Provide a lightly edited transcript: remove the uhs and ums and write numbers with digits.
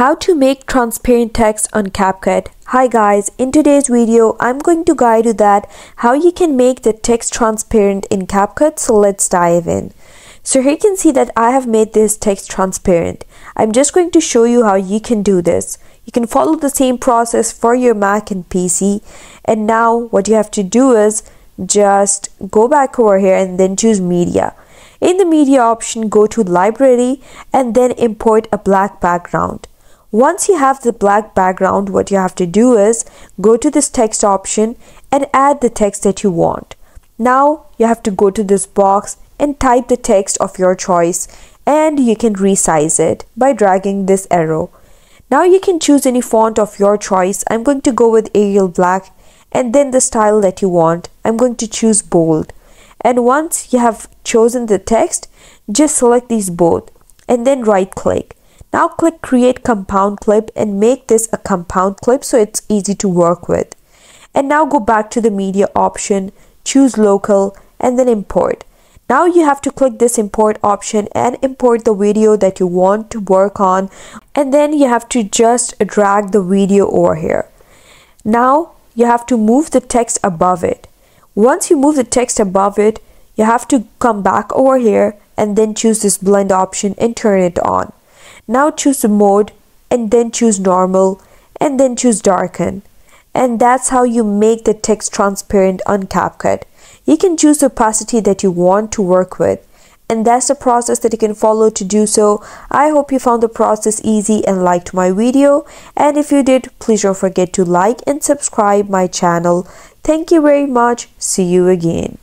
How to make transparent text on Capcut. Hi guys, in today's video I'm going to guide you that how you can make the text transparent in Capcut, so let's dive in. So here you can see that I have made this text transparent. I'm just going to show you how you can do this. You can follow the same process for your Mac and PC, and now what you have to do is just go back over here and then choose media. In the media option, go to library and then import a black background. Once you have the black background, what you have to do is go to this text option and add the text that you want. Now you have to go to this box and type the text of your choice, and you can resize it by dragging this arrow. Now you can choose any font of your choice. I'm going to go with Arial Black, and then the style that you want. I'm going to choose bold. And once you have chosen the text, just select these both and then right click. Now click create compound clip and make this a compound clip so it's easy to work with. And now go back to the media option, choose local and then import. Now you have to click this import option and import the video that you want to work on, and then you have to just drag the video over here. Now you have to move the text above it. Once you move the text above it, you have to come back over here and then choose this blend option and turn it on. Now choose the mode and then choose normal and then choose darken. And that's how you make the text transparent on Capcut. You can choose the opacity that you want to work with. And that's the process that you can follow to do so. I hope you found the process easy and liked my video. And if you did, please don't forget to like and subscribe my channel. Thank you very much. See you again.